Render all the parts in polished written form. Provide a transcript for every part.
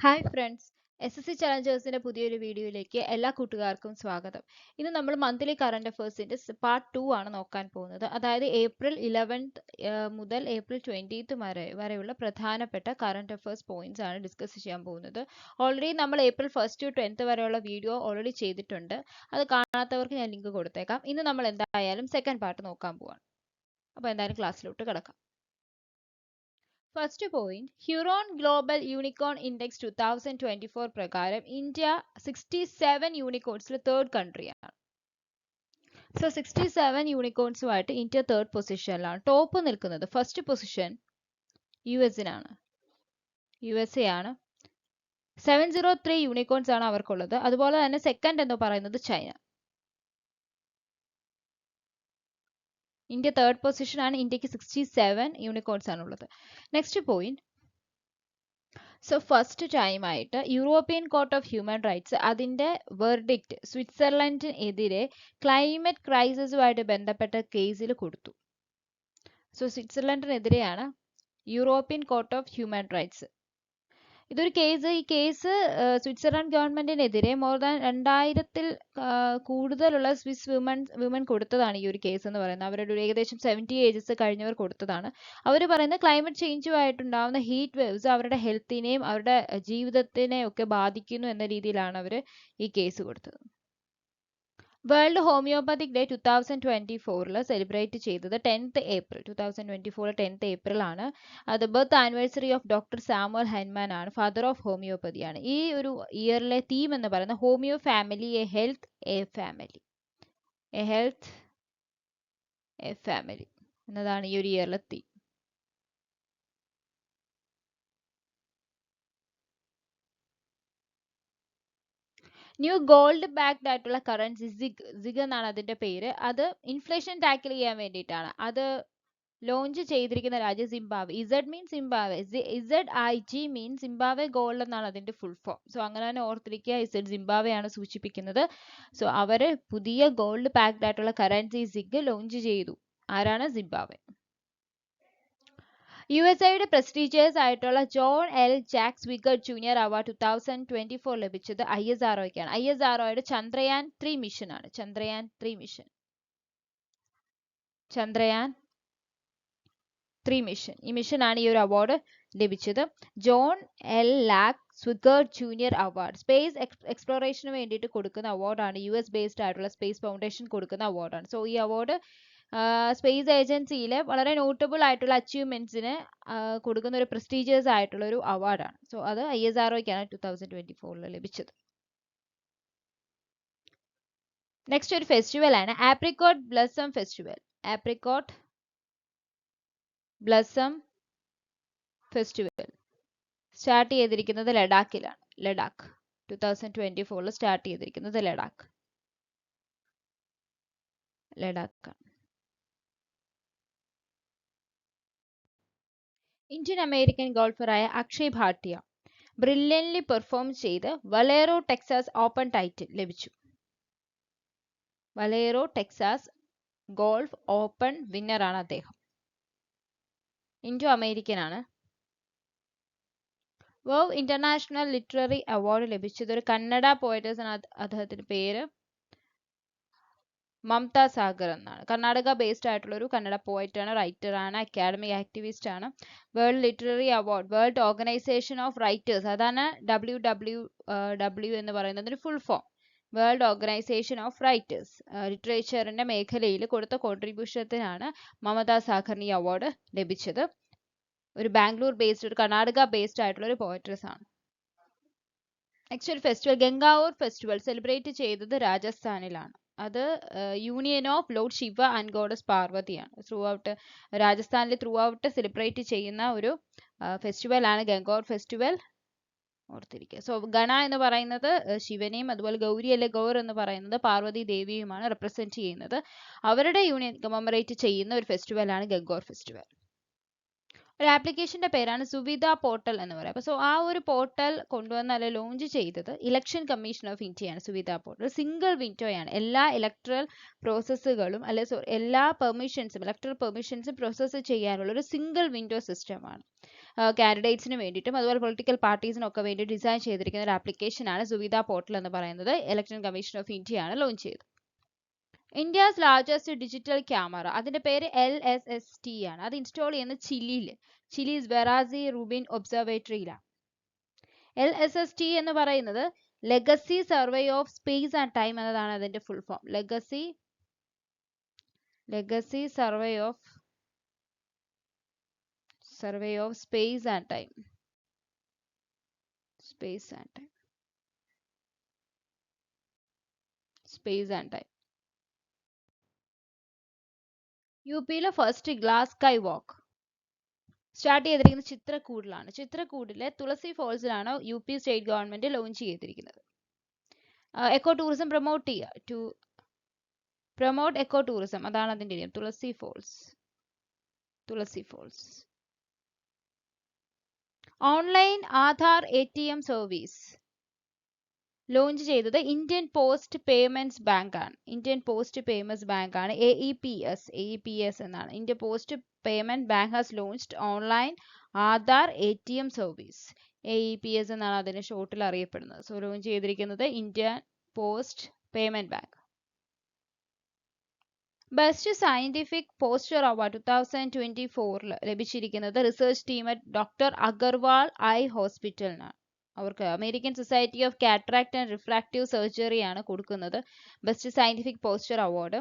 Hi friends, SSC ചലഞ്ചേഴ്സിന്റെ പുതിയൊരു വീഡിയോയിലേക്ക് എല്ലാ കൂട്ടുകാർക്കും സ്വാഗതം. ഇന്ന് നമ്മൾ മന്ത്ലി കറണ്ട് അഫയേഴ്സിന്റെ പാർട്ട് 2 ആണ് നോക്കാൻ പോകുന്നത്. അതായത് ഏപ്രിൽ 11th മുതൽ ഏപ്രിൽ 20th വരെയുള്ള പ്രധാനപ്പെട്ട കറണ്ട് അഫയേഴ്സ് പോയിന്റ്സ് ആണ് ഡിസ്കസ് ചെയ്യാൻ പോകുന്നത്. ഓൾറെഡി നമ്മൾ ഏപ്രിൽ 1st to 10th വരെയുള്ള വീഡിയോ ഓൾറെഡി ചെയ്തിട്ടുണ്ട്. അത് കാണാത്തവർക്ക് ഞാൻ ലിങ്ക് കൊടുത്തേക്കാം. ഇന്ന് നമ്മൾ എന്തായാലും സെക്കൻഡ് പാർട്ട് നോക്കാൻ പോവാണ്. അപ്പോൾ എന്തായാലും ക്ലാസ്സിലോട്ട് കിടക്കാം. First point, Hurun global unicorn index 2024 പ്രകാരം ഇന്ത്യ 67 യൂണിക്കോൺസിൽ തേർഡ് കൺട്രിയാണ്. സോ 67 യൂണിക്കോൺസുമായിട്ട് ഇന്ത്യ തേർഡ് പൊസിഷനിലാണ്. ടോപ്പ് നിൽക്കുന്നത് ഫസ്റ്റ് പൊസിഷൻ യുഎസിനാണ്. USA ആണ്. 703 യൂണിക്കോൺസ് ആണ് അവർക്കുള്ളത്. അതുപോലെ തന്നെ സെക്കൻഡ് എന്ന് പറയുന്നത് ചൈന. ഇന്ത്യ തേർഡ് പൊസിഷൻ ആണ്. ഇന്ത്യക്ക് 67 യൂണിക്കോൺസ് ആണുള്ളത്. Next point, so first time ആയിട്ട് European court of human rights അതിന്റെ വെർഡിക്റ്റ് സ്വിറ്റ്സർലൻഡിനെതിരെ ക്ലൈമറ്റ് ക്രൈസിസുമായിട്ട് ബന്ധപ്പെട്ട കേസിൽ കൊടുത്തു. സോ സ്വിറ്റ്സർലൻഡിനെതിരെയാണ് European court of human rights. ഇതൊരു കേസ്, ഈ കേസ് സ്വിറ്റ്സർലൻഡ് ഗവൺമെന്റിനെതിരെ മോർ ദാൻ 2000-ൽ കൂടുതലുള്ള സ്വിസ് വിമൻ കൊടുത്തതാണ് ഈ ഒരു കേസ് എന്ന് പറയുന്നത്. അവരുടെ ഏകദേശം 70 ഏജസ് കഴിഞ്ഞവർ കൊടുത്തതാണ്. അവർ പറയുന്നത് ക്ലൈമറ്റ് ചേഞ്ചുമായിട്ടുണ്ടാവുന്ന ഹീറ്റ് വേവ്സ് അവരുടെ ഹെൽത്തിനെയും അവരുടെ ജീവിതത്തിനെയും ഒക്കെ ബാധിക്കുന്നു എന്ന രീതിയിലാണ് അവർ ഈ കേസ് കൊടുത്തത്. വേൾഡ് ഹോമിയോപ്പത്തിക് ഡേ 2024 സെലിബ്രേറ്റ് ചെയ്തത് 10th ഏപ്രിൽ 2024 10th ഏപ്രിൽ ആണ്. അത് birth anniversary of doctor Samuel Hahnemann ആണ്. ഫാദർ ഓഫ് ഹോമിയോപ്പതി ആണ്. ഈ ഒരു ഇയറിലെ തീം എന്ന് പറയുന്നത് homeo family, A health A family, A health A family എന്നതാണ് ഈ ഒരു ഇയറിലെ തീം. ന്യൂ ഗോൾഡ് ബാക്ക്ഡ് ആയിട്ടുള്ള കറൻസി സിഗ് എന്നാണ് അതിന്റെ പേര്. അത് ഇൻഫ്ലേഷൻ ടാക്കിൾ ചെയ്യാൻ വേണ്ടിയിട്ടാണ്. അത് ലോഞ്ച് ചെയ്തിരിക്കുന്ന രാജ്യം Zimbabwe. Z means Zimbabwe, ZIG means Zimbabwe gold എന്നാണ് അതിന്റെ ഫുൾ ഫോം. സോ അങ്ങനെ തന്നെ ഓർത്തിരിക്കുക, ഇസഡ് സിംബാബ്വെ ആണ് സൂചിപ്പിക്കുന്നത്. സോ അവര് പുതിയ ഗോൾഡ് പാക്ഡ് ആയിട്ടുള്ള കറൻസി സിഗ് ലോഞ്ച് ചെയ്തു. ആരാണ്? സിംബാബ്വെ. USAയുടെ പ്രസ്റ്റീജിയസ് ആയിട്ടുള്ള John L Jack Swigert junior award 2024 ലഭിച്ചത് ISROയ്ക്കാണ്. ISROയുടെ ചന്ദ്രയാൻ 3 മിഷൻ ആണ്. ചന്ദ്രയാൻ 3 മിഷൻ. ഈ മിഷനാണ് ഈ ഒരു അവാർഡ് ലഭിച്ചത്. John L Jack Swigert junior award space എക്സ്പ്ലോറേഷന് വേണ്ടിയിട്ട് കൊടുക്കുന്ന അവാർഡാണ്. US ബേസ്ഡ് ആയിട്ടുള്ള സ്പേസ് ഫൗണ്ടേഷൻ കൊടുക്കുന്ന അവാർഡാണ്. സോ ഈ അവാർഡ് സ്പേസ് ഏജൻസിയിലെ വളരെ നോട്ടബിൾ ആയിട്ടുള്ള അച്ചീവ്മെന്റ്സിന് കൊടുക്കുന്ന ഒരു പ്രസ്റ്റീജിയസ് ആയിട്ടുള്ള ഒരു അവാർഡാണ്. സോ അത് ISROയ്ക്കാണ് 2024 ലഭിച്ചത്. നെക്സ്റ്റ് ഒരു ഫെസ്റ്റിവൽ ആണ് apricot blossom festival. Apricot blossom festival start ചെയ്തിരിക്കുന്നത് ലഡാക്കിലാണ്. ലഡാക്ക് 2024 സ്റ്റാർട്ട് ചെയ്തിരിക്കുന്നത് ലഡാക്കാണ്. ഇന്ത്യൻ അമേരിക്കൻ ഗോൾഫറായ അക്ഷയ് ഭാട്ടിയ ബ്രില്യൻലി പെർഫോം ചെയ്ത് വലേറോ ടെക്സാസ് ഓപ്പൺ ടൈറ്റിൽ ലഭിച്ചു. വലേറോ ടെക്സാസ് ഗോൾഫ് ഓപ്പൺ വിന്നറാണ് അദ്ദേഹം. ഇൻഡോ അമേരിക്കൻ ആണ്. വേവ് ഇന്റർനാഷണൽ ലിറ്റററി അവാർഡ് ലഭിച്ചത് ഒരു കന്നഡ പോയറ്റസ് ആണ്. അദ്ദേഹത്തിന്റെ പേര് മമത സാഗർ എന്നാണ്. കർണാടക ബേസ്ഡ് ആയിട്ടുള്ള ഒരു കന്നഡ പോയറ്റ് ആണ്, റൈറ്റർ ആണ്, അക്കാഡമിക് ആക്ടിവിസ്റ്റ് ആണ്. World literary award, world organisation of writers, അതാണ് WWW എന്ന് പറയുന്നതിന് full form. World organisation of writers ലിറ്ററേച്ചറിന്റെ മേഖലയിൽ കൊടുത്ത കോൺട്രിബ്യൂഷനാണ് മമത സാഗറിന് ഈ അവാർഡ് ലഭിച്ചത്. ഒരു ബാംഗ്ലൂർ ബേസ്ഡ്, ഒരു കർണാടക ബേസ്ഡ് ആയിട്ടുള്ള ഒരു പോയട്രസ് ആണ്. നെക്സ്റ്റ് ഒരു ഫെസ്റ്റിവൽ, ഗംഗാവൂർ ഫെസ്റ്റിവൽ സെലിബ്രേറ്റ് ചെയ്തത് രാജസ്ഥാനിലാണ്. അത് union of lord Shiva and goddess പാർവതിയാണ്. രാജസ്ഥാനിൽ ത്രൂ ഔട്ട് സെലിബ്രേറ്റ് ചെയ്യുന്ന ഒരു ഫെസ്റ്റിവൽ ആണ് ഗംഗാവൂർ ഫെസ്റ്റിവൽ. ഓർത്തിരിക്കുക. സോ ഗണ എന്ന് പറയുന്നത് ശിവനെയും അതുപോലെ ഗൗരി അല്ലെ ഗൗർ എന്ന് പറയുന്നത് പാർവതി ദേവിയുമാണ് റെപ്രസെന്റ് ചെയ്യുന്നത്. അവരുടെ യൂണിയൻ കമമറേറ്റ് ചെയ്യുന്ന ഒരു ഫെസ്റ്റിവൽ ആണ് ഗംഗോർ ഫെസ്റ്റിവൽ. ഒരു ആപ്ലിക്കേഷന്റെ പേരാണ് സുവിധ പോർട്ടൽ എന്ന് പറയുക. സോ ആ ഒരു പോർട്ടൽ കൊണ്ടുവന്ന് അല്ലെ ലോഞ്ച് ചെയ്തത് ഇലക്ഷൻ കമ്മീഷൻ ഓഫ് ഇന്ത്യയാണ്. സുവിധ പോർട്ടൽ സിംഗിൾ വിൻഡോയാണ്. എല്ലാ ഇലക്ട്രൽ പ്രോസസ്സുകളും എല്ലാ പെർമിഷൻസും ഇലക്ട്രൽ പെർമിഷൻസും പ്രോസസ്സ് ചെയ്യാനുള്ള ഒരു സിംഗിൾ വിൻഡോ സിസ്റ്റമാണ്. കാൻഡിഡേറ്റ്സിന് വേണ്ടിയിട്ടും അതുപോലെ പൊളിറ്റിക്കൽ പാർട്ടീസിനും ഒക്കെ വേണ്ടി ഡിസൈൻ ചെയ്തിരിക്കുന്ന ഒരു ആപ്ലിക്കേഷനാണ് സുവിധ പോർട്ടൽ എന്ന് പറയുന്നത്. ഇലക്ഷൻ കമ്മീഷൻ ഓഫ് ഇന്ത്യ ആണ് ലോഞ്ച് ചെയ്തത്. ഇന്ത്യസ് ലാർജസ്റ്റ് ഡിജിറ്റൽ ക്യാമറ, അതിന്റെ പേര് LSST ആണ്. അത് ഇൻസ്റ്റാൾ ചെയ്യുന്നത് ചിലീസ് വെറാസി റുബിൻ ഒബ്സർവേറ്ററിയിലാണ്. LSST എന്ന് പറയുന്നത് legacy survey of space and time എന്നതാണ് അതിന്റെ full form. Legacy survey of space and time. യുപിയിലെ first glass sky walk start ചെയ്തിരിക്കുന്നത് ചിത്രകൂടിലാണ്. ചിത്രകൂടിലെ തുളസി ഫോൾസിലാണ് UP സ്റ്റേറ്റ് ഗവൺമെന്റ് ലോഞ്ച് ചെയ്തിരിക്കുന്നത്. എക്കോ ടൂറിസം പ്രൊമോട്ട് ചെയ്യുക, പ്രൊമോട്ട് എക്കോ ടൂറിസം, അതാണ് അതിന്റെ ഇനം. Tulsi falls. Online Aadhaar ATM service launch ചെയ്തത് ഇന്ത്യൻ പോസ്റ്റ് പേയ്മെന്റ്സ് ബാങ്ക് ആണ്. AEPS എന്നാണ്. Indian post payment bank has launched online Aadhaar ATM service. AEPS എന്നാണ് അതിന് ഷോർട്ടിൽ അറിയപ്പെടുന്നത്. സോ ലോഞ്ച് ചെയ്തിരിക്കുന്നത് Indian post payment bank. Best scientific poster award 2024 ലഭിച്ചിരിക്കുന്നത് research team at doctor Agarwal eye ഹോസ്പിറ്റലിനാണ്. അവർക്ക് American society of cataract and refractive surgery ആണ് കൊടുക്കുന്നത് ബെസ്റ്റ് സയന്റിഫിക് പോസ്റ്റർ അവാർഡ്.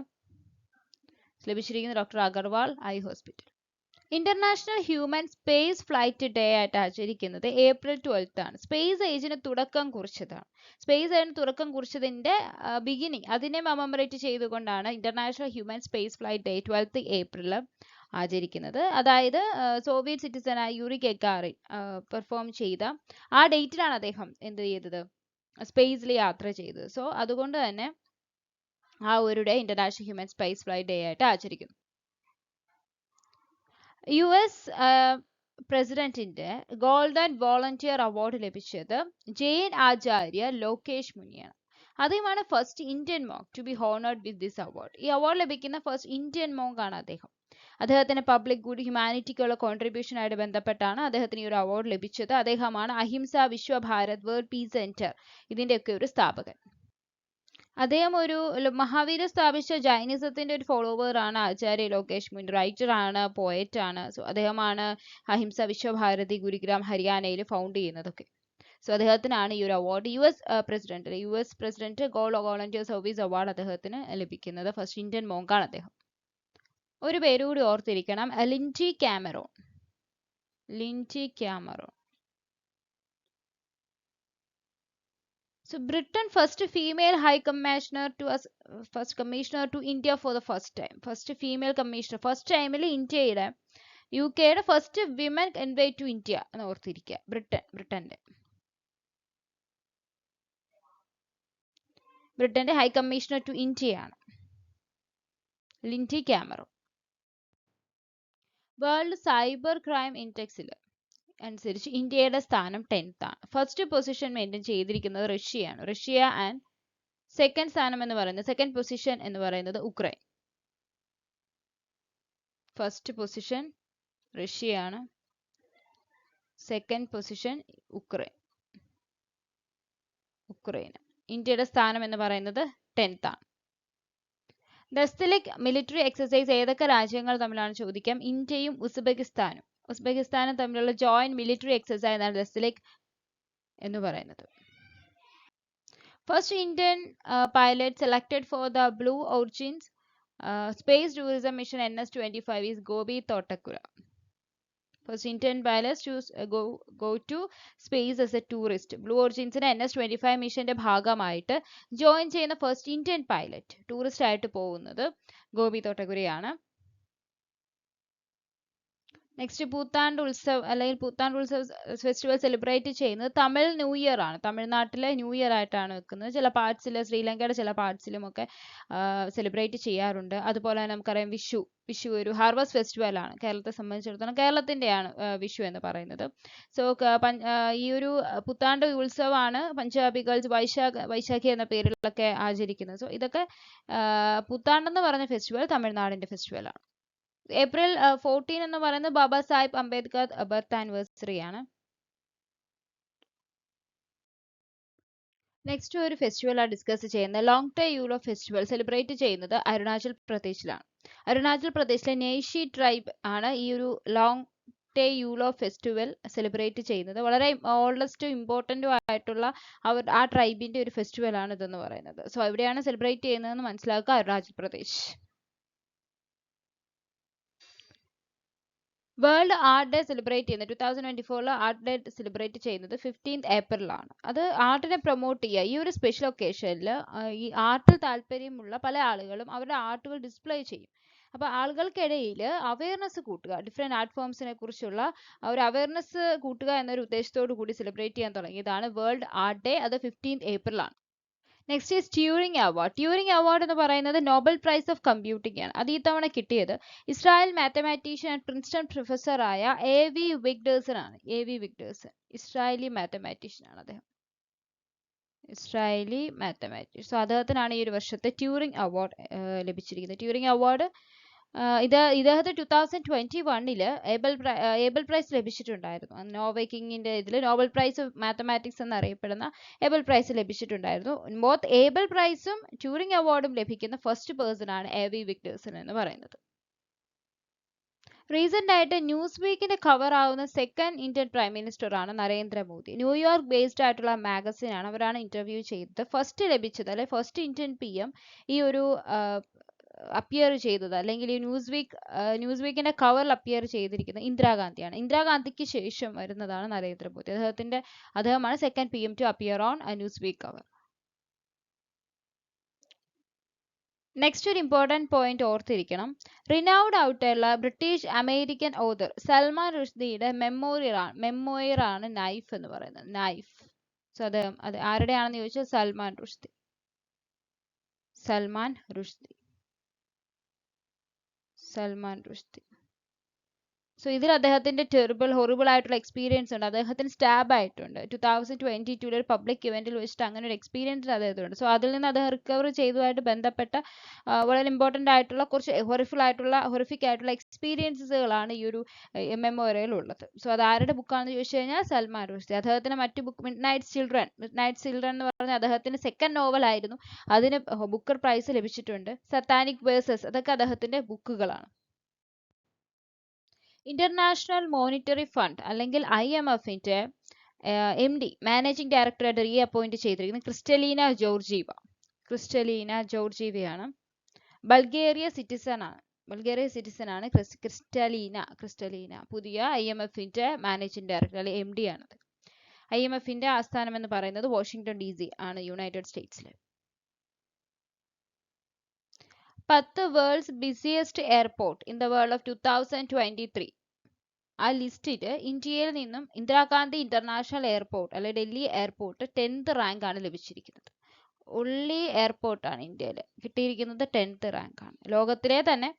ലഭിച്ചിരിക്കുന്നത് doctor Agarwal eye hospital. International human space flight day ആയിട്ട് ആചരിക്കുന്നത് April 12 ആണ്. Space ഏജിന് തുടക്കം കുറിച്ചതിന്റെ ബിഗിനിങ് അതിനെ കമമറേറ്റ് ചെയ്തുകൊണ്ടാണ് international human space flight day 12 April ആചരിക്കുന്നത്. അതായത് സോവിയറ്റ് സിറ്റിസണായ യൂറി ഗഗാറിൻ പെർഫോം ചെയ്ത ആ ഡേറ്റിലാണ് അദ്ദേഹം എന്ത് ചെയ്തത്, സ്പേസിൽ യാത്ര ചെയ്തത്. സോ അതുകൊണ്ട് തന്നെ ആ ഒരു day international human space flight day ആയിട്ട് ആചരിക്കുന്നു. US പ്രസിഡന്റിന്റെ ഗോൾഡൻ വോളണ്ടിയർ അവാർഡ് ലഭിച്ചത് ജെയിൻ ആചാര്യ ലോകേഷ് മുനിയാണ്. അദ്ദേഹമാണ് first Indian monk to be honoured with this award. ഈ അവാർഡ് ലഭിക്കുന്ന ഫസ്റ്റ് ഇന്ത്യൻ മോങ്ക് ആണ് അദ്ദേഹം. അദ്ദേഹത്തിന് പബ്ലിക് ഗുഡ് ഹ്യൂമാനിറ്റിക്കുള്ള കോൺട്രിബ്യൂഷൻ ആയിട്ട് ബന്ധപ്പെട്ടാണ് അദ്ദേഹത്തിന് ഈ ഒരു അവാർഡ് ലഭിച്ചത്. അദ്ദേഹമാണ് അഹിംസ വിശ്വഭാരത് വേൾഡ് പീസ് സെന്റർ ഇതിന്റെയൊക്കെ ഒരു സ്ഥാപകൻ. അദ്ദേഹം ഒരു മഹാവീര സ്ഥാപിച്ച ജൈനിസത്തിന്റെ ഒരു ഫോളോവർ ആണ് ആചാര്യ ലോകേഷ് മുനി. റൈറ്റർ ആണ്, പോയറ്റ് ആണ്. സോ അദ്ദേഹമാണ് അഹിംസ വിശ്വഭാരതി ഗുരുഗ്രാം ഹരിയാനയിൽ ഫൗണ്ട് ചെയ്യുന്നതൊക്കെ. സോ അദ്ദേഹത്തിനാണ് ഈ ഒരു award. US president gold volunteer service award അദ്ദേഹത്തിന് ലഭിക്കുന്നത്. ഫസ്റ്റ് ഇന്ത്യൻ മോങ്ക് ആണ് അദ്ദേഹം. ഒരു പേര് കൂടി ഓർത്തിരിക്കണം, Lindy Cameron. So Britain first female high commissioner to India for the first time. First female commissioner. First time ഇന്ത്യയുടെ UKയുടെ first women envoy to India എന്ന് ഓർത്തിരിക്കുക. ബ്രിട്ടന്റെ ഹൈ കമ്മീഷണർ ടു ഇന്ത്യയാണ് Lindy Cameron. World cyber crime ഇൻഡെക്സിൽ അനുസരിച്ച് ഇന്ത്യയുടെ സ്ഥാനം 10th ആണ്. ഫസ്റ്റ് പൊസിഷൻ മെയിൻറ്റെയിൻ ചെയ്തിരിക്കുന്നത് റഷ്യയാണ്. റഷ്യ ആൻഡ് സെക്കൻഡ് പൊസിഷൻ എന്ന് പറയുന്നത് ഉക്രൈൻ. ഫസ്റ്റ് പൊസിഷൻ റഷ്യയാണ്, സെക്കൻഡ് പൊസിഷൻ ഉക്രൈൻ. ഇന്ത്യയുടെ സ്ഥാനം എന്ന് പറയുന്നത് 10th ആണ്. ദസ്തലിക് മിലിറ്ററി എക്സസൈസ് ഏതൊക്കെ രാജ്യങ്ങൾ തമ്മിലാണ് ചോദിക്കാം? ഇന്ത്യയും ഉസ്ബെക്കിസ്ഥാനും തമ്മിലുള്ള ജോയിന്റ് മിലിറ്ററി എക്സസൈസ് ആണ് ദസ്തലിക് എന്ന് പറയുന്നത്. First Indian pilot selected for the blue origins space tourism mission NS-25 is Gobi Thotakura. First Indian pilots to go to space as a tourist. Blue Originsന്റെ NS-25 മിഷന്റെ ഭാഗമായിട്ട് ജോയിൻ ചെയ്യുന്ന first Indian pilot tourist ആയിട്ട് പോകുന്നത് Gopi തോട്ടക്കുരയാണ്. Next Puthandu Utsav അല്ലെങ്കിൽ Puthandu Utsav festival celebrate ചെയ്യുന്നത് Tamil new year ആണ്. തമിഴ്നാട്ടിലെ new year ആയിട്ടാണ് വെക്കുന്നത്. ചില പാർട്സിൽ, ശ്രീലങ്കയുടെ ചില പാർട്സിലും ഒക്കെ സെലിബ്രേറ്റ് ചെയ്യാറുണ്ട്. അതുപോലെ തന്നെ നമുക്കറിയാം വിഷു ഒരു ഹാർവസ്റ്റ് ഫെസ്റ്റിവൽ ആണ്. കേരളത്തെ സംബന്ധിച്ചിടത്തോളം കേരളത്തിന്റെയാണ് വിഷു എന്ന് പറയുന്നത്. സോ ഈ ഒരു പുത്താണ്ട് ഉത്സവമാണ് പഞ്ചാബികൾ വൈശാഖി എന്ന പേരിലൊക്കെ ആചരിക്കുന്നത്. സോ ഇതൊക്കെ പുത്താണ്ടെന്ന് പറഞ്ഞ ഫെസ്റ്റിവൽ തമിഴ്നാടിന്റെ ഫെസ്റ്റിവൽ ആണ്. ഏപ്രിൽ 14 എന്ന് പറയുന്നത് ബാബാ സാഹിബ് അംബേദ്കർ ബർത്ത് ആനിവേഴ്സറി ആണ്. നെക്സ്റ്റ് ഒരു ഫെസ്റ്റിവൽ ആണ് ഡിസ്കസ് ചെയ്യുന്നത്. ലോങ് ടേ യൂലോ ഫെസ്റ്റിവൽ സെലിബ്രേറ്റ് ചെയ്യുന്നത് അരുണാചൽ പ്രദേശിലാണ്. അരുണാചൽ പ്രദേശിലെ നേഷി ട്രൈബ് ആണ് ഈ ഒരു ലോങ് ടേ യൂലോ ഫെസ്റ്റിവൽ സെലിബ്രേറ്റ് ചെയ്യുന്നത്. വളരെ ഓൾഡസ്റ്റും ഇമ്പോർട്ടൻറ്റും ആയിട്ടുള്ള ആ ട്രൈബിന്റെ ഒരു ഫെസ്റ്റിവൽ ആണ് ഇതെന്ന് പറയുന്നത്. സോ എവിടെയാണ് സെലിബ്രേറ്റ് ചെയ്യുന്നതെന്ന് മനസ്സിലാക്കുക, Arunachal Pradesh. World art day celebrate ചെയ്യുന്നത് 2024 ആർട്ട് ഡേ സെലിബ്രേറ്റ് ചെയ്യുന്നത് 15th ഏപ്രിലാണ്. അത് ആർട്ടിനെ പ്രൊമോട്ട് ചെയ്യുക. ഈ ഒരു സ്പെഷ്യൽ ഒക്കേഷനിൽ ഈ ആർട്ടിൽ താല്പര്യമുള്ള പല ആളുകളും അവരുടെ ആർട്ടുകൾ ഡിസ്പ്ലേ ചെയ്യും. അപ്പോൾ ആളുകൾക്കിടയിൽ അവയർനെസ് കൂട്ടുക, ഡിഫറെൻറ്റ് ആർട്ട് ഫോംസിനെ കുറിച്ചുള്ള ഒരു അവയർനെസ് കൂട്ടുക എന്നൊരു ഉദ്ദേശത്തോടു കൂടി സെലിബ്രേറ്റ് ചെയ്യാൻ തുടങ്ങിയതാണ് വേൾഡ് ആർട്ട് ഡേ. അത് 15th ഏപ്രിലാണ്. Next is Turing award. Turing award എന്ന് പറയുന്നത് നോബൽ പ്രൈസ് ഓഫ് കമ്പ്യൂട്ടിംഗ് ആണ്. അത് ഈ തവണ കിട്ടിയത് ഇസ്രായേൽ മാത്തമാറ്റീഷ്യൻ ആൻഡ് പ്രിൻസ്റ്റൺ പ്രൊഫസറായ A.V. വിഗ്ഡേഴ്സൺ ആണ്. A.V. വിഗ്ഡേഴ്സൺ ഇസ്രായേലി മാത്തമാറ്റീഷ്യൻ ആണ് അദ്ദേഹം. Israeli mathematician. സോ അദ്ദേഹത്തിനാണ് ഈ ഒരു വർഷത്തെ ട്യൂറിംഗ് അവാർഡ് ലഭിച്ചിരിക്കുന്നത്. ട്യൂറിംഗ് അവാർഡ് ഇദ്ദേഹത്തെ 2021 ഏബൽ പ്രൈസ് ലഭിച്ചിട്ടുണ്ടായിരുന്നു. നോർവേ കിങ്ങിന്റെ ഇതിൽ നോബൽ പ്രൈസ് ഓഫ് മാത്തമാറ്റിക്സ് എന്നറിയപ്പെടുന്ന ഏബൽ പ്രൈസ് ലഭിച്ചിട്ടുണ്ടായിരുന്നു. ബോത്ത് ഏബൽ പ്രൈസും ട്യൂറിംഗ് അവാർഡും ലഭിക്കുന്ന ഫസ്റ്റ് പേഴ്സൺ ആണ് A.V. വിഗ്ഡേഴ്സൺ എന്ന് പറയുന്നത്. റീസെന്റ് ആയിട്ട് ന്യൂസ് വീക്കിന്റെ കവർ ആവുന്ന സെക്കൻഡ് ഇന്ത്യൻ പ്രൈം മിനിസ്റ്റർ ആണ് നരേന്ദ്രമോദി. ന്യൂയോർക്ക് ബേസ്ഡ് ആയിട്ടുള്ള മാഗസിൻ ആണ്, അവരാണ് ഇന്റർവ്യൂ ചെയ്തത്. ഫസ്റ്റ് ലഭിച്ചത് അല്ലെ ഫസ്റ്റ് ഇന്ത്യൻ PM ഈ ഒരു അപ്പിയർ ചെയ്തത് അല്ലെങ്കിൽ ഈ ന്യൂസ് വീക്കിന്റെ കവറിൽ അപ്പിയർ ചെയ്തിരിക്കുന്നത് ഇന്ദിരാഗാന്ധിയാണ്. ഇന്ദിരാഗാന്ധിക്ക് ശേഷം വരുന്നതാണ് നരേന്ദ്രമോദി. അദ്ദേഹമാണ് second PM to appear on news week cover. Next ഒരു ഇമ്പോർട്ടൻറ്റ് പോയിന്റ് ഓർത്തിരിക്കണം. റിനൗഡ് ആയിട്ടുള്ള British American author Salman റുഷ്ദിയുടെ memoir ആണ് നൈഫ് എന്ന് പറയുന്നത്. നൈഫ്. സോ അത് ആരുടെയാണെന്ന് ചോദിച്ചാൽ സൽമാൻ റുഷ്ദി. സോ ഇതിൽ അദ്ദേഹത്തിന്റെ ഹൊറിബിൾ ആയിട്ടുള്ള എക്സ്പീരിയൻസ് ഉണ്ട്. അദ്ദേഹത്തിന് സ്റ്റാബ് ആയിട്ടുണ്ട് 2022 ഒരു പബ്ലിക് ഇവന്റിൽ വെച്ചിട്ട്. അങ്ങനെ ഒരു എക്സ്പീരിയൻസ് അദ്ദേഹത്തിനുണ്ട്. സോ അതിൽ നിന്ന് അദ്ദേഹം റിക്കവർ ചെയ്തതുമായിട്ട് ബന്ധപ്പെട്ട വളരെ ഇമ്പോർട്ടൻ്റ് ആയിട്ടുള്ള കുറച്ച് ഹൊറിഫിക് ആയിട്ടുള്ള എക്സ്പീരിയൻസുകളാണ് ഈ ഒരു മെമ്മോറിയൽ ഉള്ളത്. സോ അത് ആരുടെ ബുക്കാണെന്ന് ചോദിച്ചു കഴിഞ്ഞാൽ സൽമാൻ റുഷ്ദി. അദ്ദേഹത്തിന്റെ മറ്റു ബുക്ക് മിഡ് നൈറ്റ് ചിൽഡ്രൻ എന്ന് പറഞ്ഞ അദ്ദേഹത്തിന്റെ സെക്കൻഡ് നോവൽ ആയിരുന്നു. അതിന് ബുക്കർ പ്രൈസ് ലഭിച്ചിട്ടുണ്ട്. സത്താനിക് വേഴ്സസ് അതൊക്കെ അദ്ദേഹത്തിന്റെ ബുക്കുകളാണ്. ഇന്റർനാഷണൽ മോണിറ്ററി ഫണ്ട് അല്ലെങ്കിൽ IMFന്റെ MD മാനേജിംഗ് ഡയറക്ടറായിട്ട് റീ അപ്പോയിന്റ് ചെയ്തിരിക്കുന്നത് ക്രിസ്റ്റലീന ജോർജീവയാണ്. ബൾഗേറിയ സിറ്റിസൺ ആണ് ക്രിസ്റ്റലീന. പുതിയ IMFന്റെ മാനേജിംഗ് ഡയറക്ടർ അല്ലെങ്കിൽ MD ആണത്. IMFന്റെ ആസ്ഥാനം എന്ന് പറയുന്നത് വാഷിംഗ്ടൺ DC ആണ്, യുണൈറ്റഡ് സ്റ്റേറ്റ്സിൽ. 10 world's busiest airport in the world of 2023. ആ ലിസ്റ്റിൽ ഇന്ത്യയിൽ നിന്നും ഇന്ദിരാഗാന്ധി ഇന്റർനാഷണൽ എയർപോർട്ട് അല്ലെ ഡൽഹി എയർപോർട്ട് 10th റാങ്ക് ആണ് ലഭിച്ചിരിക്കുന്നത്. ഒള്ളി എയർപോർട്ടാണ് ഇന്ത്യയിൽ കിട്ടിയിരിക്കുന്നത് 10th റാങ്ക് ആണ്. ലോകത്തിലെ തന്നെ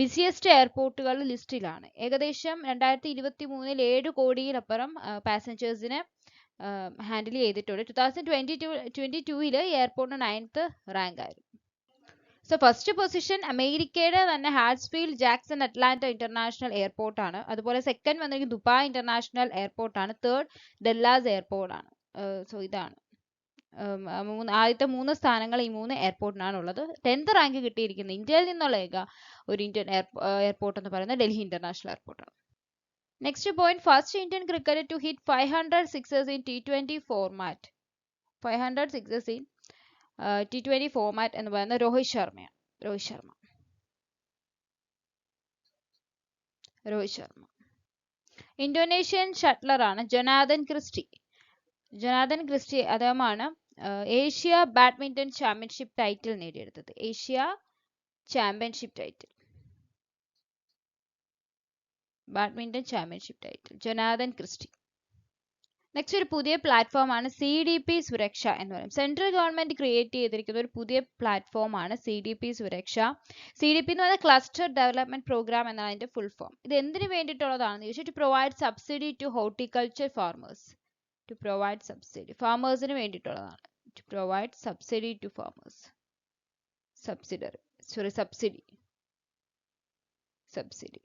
ബിസിയസ്റ്റ് എയർപോർട്ടുകൾ ലിസ്റ്റിലാണ്. ഏകദേശം 2023 7 കോടിയിലപ്പുറം പാസഞ്ചേഴ്സിനെ ഹാൻഡിൽ ചെയ്തിട്ടുണ്ട്. 2022 എയർപോർട്ടിന് 9th റാങ്ക് ആയിരുന്നു. സോ ഫസ്റ്റ് പൊസിഷൻ അമേരിക്കയുടെ തന്നെ ഹാറ്റ്സ്ഫീൽഡ് ജാക്സൺ അറ്റ്ലാന്റ ഇന്റർനാഷണൽ എയർപോർട്ട് ആണ്. അതുപോലെ സെക്കൻഡ് വന്നിരിക്കുന്നത് ദുബായ് ഇന്റർനാഷണൽ എയർപോർട്ട് ആണ്. തേർഡ് ഡെല്ലാസ് എയർപോർട്ട് ആണ്. സോ ഇതാണ് ആദ്യത്തെ 3 സ്ഥാനങ്ങൾ ഈ 3 എയർപോർട്ടിനാണ് ഉള്ളത്. 10th റാങ്ക് കിട്ടിയിരിക്കുന്നത് ഇന്ത്യയിൽ നിന്നുള്ള ഒരു ഇന്ത്യൻ എയർപോർട്ട് എന്ന് പറയുന്നത് ഡൽഹി ഇന്റർനാഷണൽ എയർപോർട്ട് ആണ്. Next point, first Indian cricketer to hit 500 sixers in T20 format. 500 sixers in T20 format എന്ന് പറയുന്നത് രോഹിത് ശർമ്മ. ഇന്തോനേഷ്യൻ ഷട്ട്ലർ ആണ് ജൊനാഥൻ ക്രിസ്റ്റി. അദ്ദേഹമാണ് ഏഷ്യ ബാഡ്മിന്റൺ ചാമ്പ്യൻഷിപ്പ് ടൈറ്റിൽ നേടിയെടുത്തത്. Jonathan Christie. നെക്സ്റ്റ് ഒരു പുതിയ പ്ലാറ്റ്ഫോം ആണ് CDP സുരക്ഷ എന്ന് പറയും. സെൻട്രൽ ഗവൺമെന്റ് ക്രിയേറ്റ് ചെയ്തിരിക്കുന്ന ഒരു പുതിയ പ്ലാറ്റ്ഫോം ആണ് CDP സുരക്ഷ. CDP എന്ന് പറയുന്നത് ക്ലസ്റ്റർ ഡെവലപ്മെന്റ് പ്രോഗ്രാം എന്നാണ് അതിന്റെ ഫുൾ ഫോം. ഇത് എന്തിനു വേണ്ടിയിട്ടുള്ളതാണെന്ന് ചോദിച്ചാൽ to provide subsidy to horticulture farmers. ഫാമേഴ്സിന് വേണ്ടിയിട്ടുള്ളതാണ്. To provide subsidy to farmers. Subsidy. Subsidy.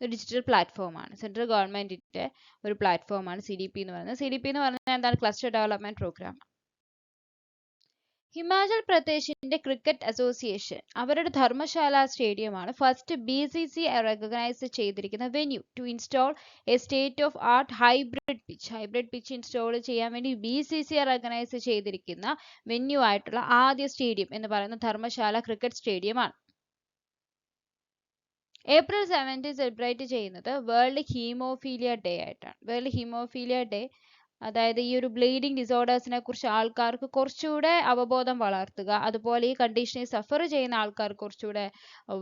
ഒരു ഡിജിറ്റൽ പ്ലാറ്റ്ഫോമാണ്, സെൻട്രൽ ഗവൺമെന്റിന്റെ ഒരു പ്ലാറ്റ്ഫോമാണ് CDP എന്ന് പറയുന്നത്. CDP എന്ന് പറഞ്ഞാൽ എന്താണ്? Cluster development program. ഹിമാചൽ പ്രദേശിന്റെ ക്രിക്കറ്റ് അസോസിയേഷൻ അവരുടെ ധർമ്മശാല സ്റ്റേഡിയമാണ് ഫസ്റ്റ് BCCI റെക്കഗ്നൈസ് ചെയ്തിരിക്കുന്ന venue to install a state of art hybrid pitch. Hybrid pitch install ചെയ്യാൻ വേണ്ടി BCCI റെക്കഗ്നൈസ് ചെയ്തിരിക്കുന്ന വെന്യൂ ആയിട്ടുള്ള ആദ്യ സ്റ്റേഡിയം എന്ന് പറയുന്നത് ധർമ്മശാല ക്രിക്കറ്റ് സ്റ്റേഡിയമാണ്. April 17 സെലിബ്രേറ്റ് ചെയ്യുന്നത് വേൾഡ് ഹീമോഫീലിയ ഡേ ആയിട്ടാണ്. വേൾഡ് ഹീമോഫീലിയ ഡേ അതായത് ഈ ഒരു ബ്ലീഡിംഗ് ഡിസോർഡേഴ്സിനെ കുറിച്ച് ആൾക്കാർക്ക് കുറച്ചുകൂടെ അവബോധം വളർത്തുക, അതുപോലെ ഈ കണ്ടീഷനെ സഫർ ചെയ്യുന്ന ആൾക്കാർക്ക് കുറച്ചുകൂടെ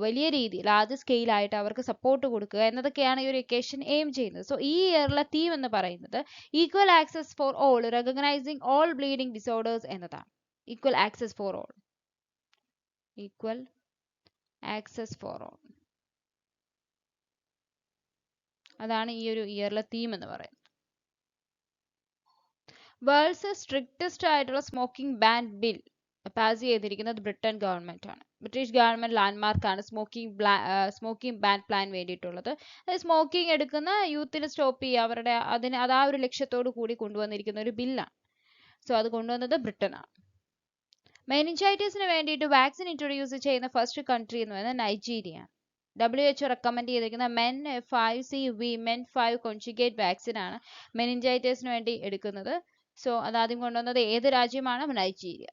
വലിയ രീതിയിൽ ലാർജ് സ്കെയിലായിട്ട് അവർക്ക് സപ്പോർട്ട് കൊടുക്കുക എന്നതൊക്കെയാണ് ഈ ഒരു ഒക്കേഷൻ എയിം ചെയ്യുന്നത്. സോ ഈ ഇയറിലെ തീം എന്ന് പറയുന്നത് equal access for all recognising all bleeding disorders എന്നതാണ്. Equal access for all, equal access for all, അതാണ് ഈ ഒരു ഇയറിലെ തീം എന്ന് പറയുന്നത്. വേൾഡ്സ് സ്ട്രിക്റ്റസ്റ്റ് ആയിട്ടുള്ള സ്മോക്കിംഗ് ബാൻ ബിൽ പാസ് ചെയ്തിരിക്കുന്നത് ബ്രിട്ടൻ ഗവൺമെന്റ് ആണ്. ബ്രിട്ടീഷ് ഗവൺമെന്റ് ലാൻഡ്മാർക്കാണ് സ്മോക്കിംഗ് ബാൻ പ്ലാൻ വേണ്ടിയിട്ടുള്ളത്. സ്മോക്കിംഗ് എടുക്കുന്ന യൂത്തിനെ സ്റ്റോപ്പ് ചെയ്യുക, അവരുടെ ആ ഒരു ലക്ഷ്യത്തോടു കൂടി കൊണ്ടുവന്നിരിക്കുന്ന ഒരു ബില്ലാണ്. സോ അത് കൊണ്ടുവന്നത് ബ്രിട്ടനാണ്. മെനിഞ്ചൈറ്റിസിന് വേണ്ടിയിട്ട് വാക്സിൻ ഇൻട്രൊഡ്യൂസ് ചെയ്യുന്ന ഫസ്റ്റ് കൺട്രി എന്ന് പറയുന്നത് നൈജീരിയ. WHO റെക്കമെൻഡ് ചെയ്തിരിക്കുന്ന MEN5 കോൺജുഗേറ്റ് വാക്സിൻ ആണ് മെനിഞ്ചൈറ്റിസിന് വേണ്ടി എടുക്കുന്നത്. സോ അതാദ്യം കൊണ്ടുവന്നത് ഏത് രാജ്യമാണ്? നൈജീരിയ.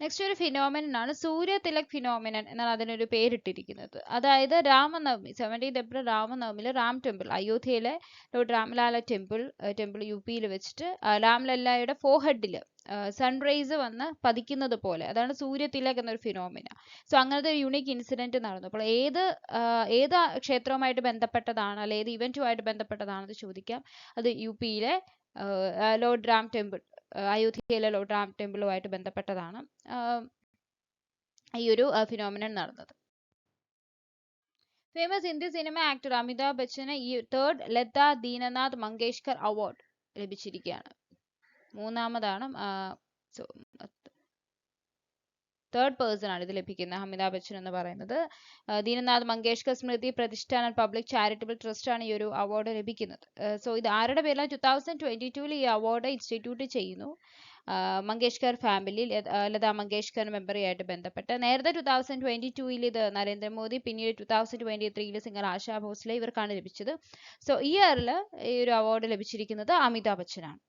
നെക്സ്റ്റ് ഒരു ഫിനോമിനൻ ആണ് സൂര്യ തിലക് ഫിനോമിനൻ എന്നാണ് അതിനൊരു പേരിട്ടിരിക്കുന്നത്. അതായത് രാമനവമി 17 ഏപ്രിൽ രാമനവമിയിൽ റാം ടെമ്പിൾ, അയോധ്യയിലെ ലോർഡ് രാംലാല ടെമ്പിൾ UP-യിൽ വെച്ചിട്ട് രാംലല്ലയുടെ ഫോർഹെഡിൽ സൺറൈസ് വന്ന് പതിക്കുന്നത് പോലെ, അതാണ് സൂര്യ തിലക് എന്നൊരു ഫിനോമിന. സോ അങ്ങനത്തെ ഒരു യുണീക്ക് ഇൻസിഡന്റ് നടന്നു. അപ്പോൾ ഏത് ക്ഷേത്രവുമായിട്ട് ബന്ധപ്പെട്ടതാണ്, അല്ലെ ഏത് ഇവന്റുമായിട്ട് ബന്ധപ്പെട്ടതാണെന്ന് ചോദിക്കാം. അത് UP-യിലെ ലോർഡ് റാം ടെമ്പിൾ, അയോധ്യയിലെ ലോർഡ് റാം ടെമ്പിളുമായിട്ട് ബന്ധപ്പെട്ടതാണ് ഈ ഒരു ഫിനോമിനൻ നടന്നത്. Famous Hindi cinema actor Amitabh ബച്ചന് ഈ 3rd ലതാ ദീനനാഥ് മങ്കേഷ്കർ അവാർഡ് ലഭിച്ചിരിക്കുകയാണ്. മൂന്നാമതാണ്, തേർഡ് പേഴ്സൺ ആണ് ഇത് ലഭിക്കുന്നത്. അമിതാഭ് ബച്ചൻ എന്ന് പറയുന്നത് Dinanath Mangeshkar Smriti Pratishthan public charitable trust ആണ് ഈ ഒരു അവാർഡ് ലഭിക്കുന്നത്. സോ ഇത് ആരുടെ പേരിലാണ്? 2022 ഈ അവാർഡ് ഇൻസ്റ്റിറ്റ്യൂട്ട് ചെയ്യുന്നു. മങ്കേഷ്കർ ഫാമിലി, ലതാ മങ്കേഷ്കർ മെമ്മറിയായിട്ട് ബന്ധപ്പെട്ട്. നേരത്തെ 2022 ഇത് നരേന്ദ്രമോദി, പിന്നീട് 2023 സിംഗർ ആശാ ഭോസ്ലെ ഇവർക്കാണ് ലഭിച്ചത്. സോ ഈ ഇയറിൽ ഈ ഒരു അവാർഡ് ലഭിച്ചിരിക്കുന്നത് അമിതാഭ് ബച്ചനാണ്.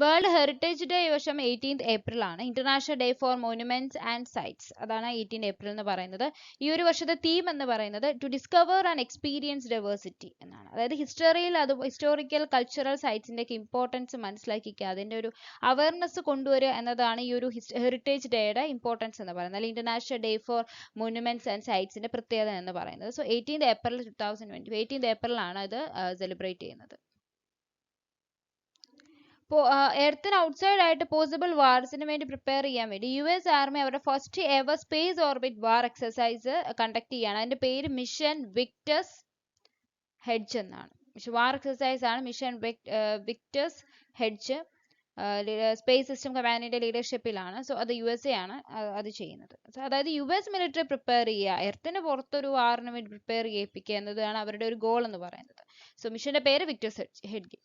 വേൾഡ് ഹെറിറ്റേജ് ഡേ ഈ വർഷം 18th ഏപ്രിൽ ആണ്. International day for monuments and sites, അതാണ് 18 ഏപ്രിൽ എന്ന് പറയുന്നത്. ഈ ഒരു വർഷത്തെ തീം എന്ന് പറയുന്നത് to discover and experience diversity എന്നാണ്. അതായത് ഹിസ്റ്റോറിക്കൽ കൾച്ചറൽ സൈറ്റ്സിന്റെ ഒക്കെ ഇമ്പോർട്ടൻസ് മനസ്സിലാക്കിക്കുക, അതിന്റെ ഒരു അവയർനെസ് കൊണ്ടുവരിക എന്നതാണ് ഈ ഒരു ഹെറിറ്റേജ് ഡേയുടെ ഇമ്പോർട്ടൻസ് എന്ന് പറയുന്നത്, അല്ലെങ്കിൽ international day for monuments and സൈറ്റ്സിന്റെ പ്രത്യേകത എന്ന് പറയുന്നത്. സോ 18th ഏപ്രിൽ 18th ഏപ്രിലാണ് ഇത് സെലിബ്രേറ്റ് ചെയ്യുന്നത്. എർത്തിന് ഔട്ട്സൈഡ് ആയിട്ട് പോസിബിൾ വാർസിന് വേണ്ടി പ്രിപ്പയർ ചെയ്യാൻ വേണ്ടി US ആർമി അവരുടെ ഫസ്റ്റ് എവർ സ്പേസ് ഓർബിറ്റ് വാർ എക്സസൈസ് കണ്ടക്ട് ചെയ്യാണ്. അതിന്റെ പേര് മിഷൻ വിക്ടസ് ഹെഡ്ജ് എന്നാണ്. വാർ എക്സസൈസ് ആണ് mission Victus hedge. Space system കമാൻഡിന്റെ ലീഡർഷിപ്പിലാണ്. സോ അത് USA ആണ് അത് ചെയ്യുന്നത്. അതായത് US മിലിറ്ററി പ്രിപ്പയർ ചെയ്യുക, എർത്തിന് പുറത്തൊരു വാറിന് വേണ്ടി പ്രിപ്പയർ ചെയ്യിപ്പിക്കുക എന്നതാണ് അവരുടെ ഒരു ഗോൾ എന്ന് പറയുന്നത്. സോ മിഷന്റെ പേര് വിക്ടസ് ഹെഡ്ജ്.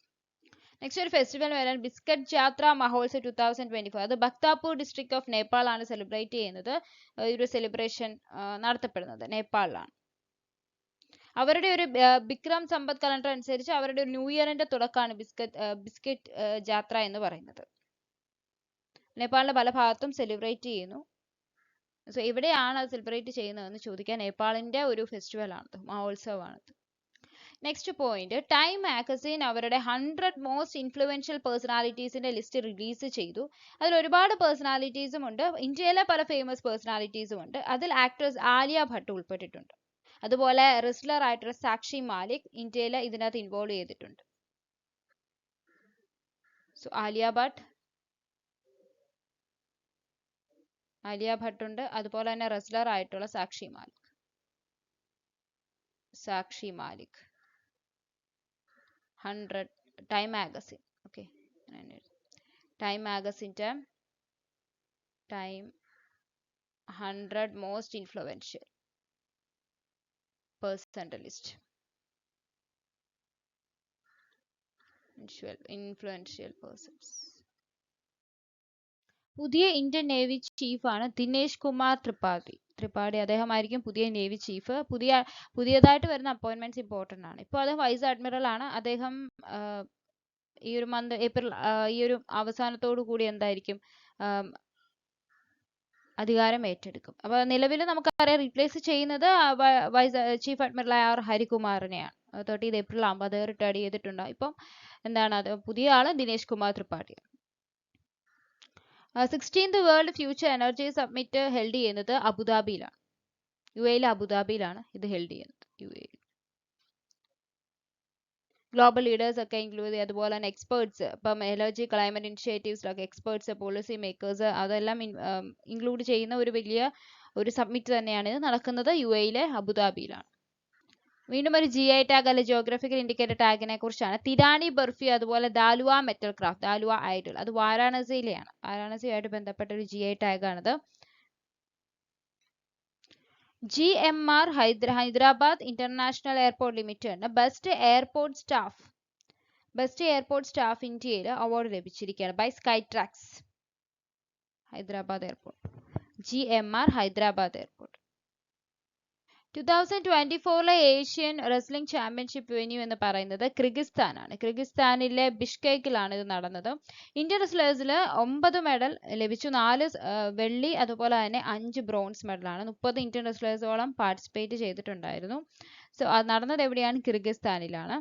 നെക്സ്റ്റ് ഒരു ഫെസ്റ്റിവൽ വരാൻ ബിസ്ക്കറ്റ് ജാത്ര മഹോത്സവ് 2024. അത് ബക്താപൂർ ഡിസ്ട്രിക്ട് ഓഫ് നേപ്പാൾ ആണ് സെലിബ്രേറ്റ് ചെയ്യുന്നത്. ഈ ഒരു സെലിബ്രേഷൻ നടത്തപ്പെടുന്നത് നേപ്പാളിലാണ്. അവരുടെ ഒരു ബിക്രം സമ്പത്ത് കലണ്ടർ അനുസരിച്ച് അവരുടെ ഒരു ന്യൂ ഇയറിന്റെ തുടക്കമാണ് ബിസ്ക്കറ്റ് ജാത്ര എന്ന് പറയുന്നത്. നേപ്പാളിലെ പല ഭാഗത്തും സെലിബ്രേറ്റ് ചെയ്യുന്നു. സോ എവിടെയാണ് അത് സെലിബ്രേറ്റ് ചെയ്യുന്നതെന്ന് ചോദിക്കാൻ, നേപ്പാളിന്റെ ഒരു ഫെസ്റ്റിവൽ ആണത്, മഹോത്സവമാണത്. നെക്സ്റ്റ് പോയിന്റ്, ടൈം മാഗസിൻ അവരുടെ 100 മോസ്റ്റ് ഇൻഫ്ലുവൻഷ്യൽ പേഴ്സണാലിറ്റീസിന്റെ ലിസ്റ്റ് റിലീസ് ചെയ്തു. അതിൽ ഒരുപാട് പേഴ്സണാലിറ്റീസും ഉണ്ട്, ഇന്ത്യയിലെ പല ഫേമസ് പേഴ്സണാലിറ്റീസും ഉണ്ട്. അതിൽ ആക്ട്രസ് ആലിയ ഭട്ട് ഉൾപ്പെട്ടിട്ടുണ്ട്. അതുപോലെ റെസ്ലർ ആയിട്ടുള്ള സാക്ഷി മാലിക് ഇന്ത്യയിൽ ഇതിനകത്ത് ഇൻവോൾവ് ചെയ്തിട്ടുണ്ട്. സോ ആലിയ ഭട്ട് ഉണ്ട്. അതുപോലെ തന്നെ റെസ്ലർ ആയിട്ടുള്ള Sakshi Malik 100 time magazine. Okay, time മാഗസിൻ്റെ 100 most influential percentalist. Influential persons. പുതിയ ഇന്ത്യൻ നേവി ചീഫാണ് ദിനേശ് കുമാർ ത്രിപാഠി അദ്ദേഹമായിരിക്കും പുതിയ നേവി ചീഫ്. പുതിയതായിട്ട് വരുന്ന അപ്പോയിന്റ്മെന്റ്സ് ഇമ്പോർട്ടന്റ് ആണ്. ഇപ്പോൾ അദ്ദേഹം വൈസ് അഡ്മിറൽ ആണ്. അദ്ദേഹം ഈ ഒരു മന്ത് ഏപ്രിൽ ഈ ഒരു അവസാനത്തോടു കൂടി എന്തായിരിക്കും അധികാരം ഏറ്റെടുക്കും. അപ്പോൾ നിലവിൽ നമുക്കറിയാം റീപ്ലേസ് ചെയ്യുന്നത് വൈസ് ചീഫ് അഡ്മിറൽ ആർ ഹരികുമാറിനെയാണ്. 30 ഏപ്രിൽ ആകുമ്പോൾ അദ്ദേഹം റിട്ടയർഡ് ചെയ്തിട്ടുണ്ട്. ഇപ്പം എന്താണ് അത് പുതിയ ആള് Dinesh Kumar Tripathi. 16th world future energy summit held ചെയ്യുന്നത് അബുദാബിയിലാണ്. UAE അബുദാബിയിലാണ് ഇത് ഹെൽഡ് ചെയ്യുന്നത്. UAE ഗ്ലോബൽ ലീഡേഴ്സ് ഒക്കെ ഇൻക്ലൂഡ് അതുപോലെ തന്നെ എക്സ്പേർട്സ്, ഇപ്പം എനർജി ക്ലൈമറ്റ് ഇനിഷ്യേറ്റീവ്സിലൊക്കെ എക്സ്പേർട്സ്, പോളിസി മേക്കേഴ്സ് അതെല്ലാം ഇൻക്ലൂഡ് ചെയ്യുന്ന ഒരു വലിയ ഒരു സബ്മിറ്റ് തന്നെയാണ് ഇത് നടക്കുന്നത്. UAE അബുദാബിയിലാണ്. വീണ്ടും ഒരു GI ടാഗ് അല്ലെ ജിയോഗ്രഫിക്കൽ ഇൻഡിക്കേറ്റർ ടാഗിനെ കുറിച്ചാണ്. തിരാനി ബർഫി അതുപോലെ Dhalua metal craft, Dhalua idol, അത് വാരാണസിയിലെയാണ്. വാരാണസിയുമായിട്ട് ബന്ധപ്പെട്ട ഒരു GI ടാഗാണിത്. GMR ഹൈദരാബാദ് ഇന്റർനാഷണൽ എയർപോർട്ട് ലിമിറ്റഡിന് ബെസ്റ്റ് എയർപോർട്ട് സ്റ്റാഫ് ഇന്ത്യയിൽ അവാർഡ് ലഭിച്ചിരിക്കുകയാണ് by Skytrax Hyderabad airport. GMR Hyderabad airport. 2024 Asian wrestling championship venue എന്ന് പറയുന്നത് കിർഗിസ്ഥാനാണ്. കിർഗിസ്ഥാനിലെ ബിഷ്കെക്കിലാണ് ഇത് നടന്നത്. ഇന്ത്യൻ റെസ്ലേഴ്സിൽ 9 മെഡൽ ലഭിച്ചു. 4 വെള്ളി അതുപോലെ തന്നെ 5 ബ്രോൺസ് മെഡലാണ്. 30 ഇന്ത്യൻ റെസ്ലേഴ്സോളം പാർട്ടിസിപ്പേറ്റ് ചെയ്തിട്ടുണ്ടായിരുന്നു. സോ അത് നടന്നത് എവിടെയാണ്? കിർഗിസ്ഥാനിലാണ്.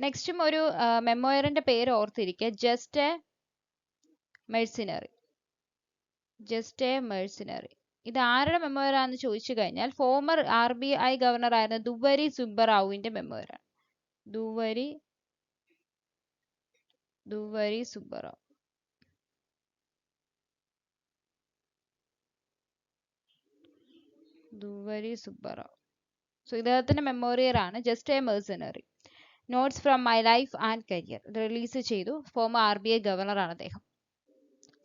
നെക്സ്റ്റും ഒരു മെമ്മോയറിന്റെ പേര് ഓർത്തിരിക്കുക, ജസ്റ്റ് എ മെഴ്സിനറി. ഇത് ആരുടെ മെമ്മോയറാണെന്ന് ചോദിച്ചു കഴിഞ്ഞാൽ ഫോമർ RBI ഗവർണർ ആയിരുന്ന ദുവരി സുബ്ബറാവുവിന്റെ മെമ്മോയറാണ്. ദുവരി സുബ്ബറാവ്. സോ ഇദ്ദേഹത്തിന്റെ മെമ്മോറിയറാണ് just a mercenary. Notes from my life and career release ചെയ്തു. ഫോമർ RBI ഗവർണറാണ് അദ്ദേഹം.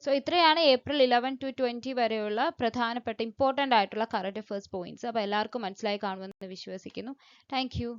സോ ഇത്രയാണ് ഏപ്രിൽ 11 to 20 വരെയുള്ള പ്രധാനപ്പെട്ട ഇമ്പോർട്ടൻ്റ് ആയിട്ടുള്ള കറണ്ട് അഫയേഴ്സ് പോയിന്റ്സ്. അപ്പോൾ എല്ലാവർക്കും മനസ്സിലായി കാണുമെന്ന് വിശ്വസിക്കുന്നു. Thank you.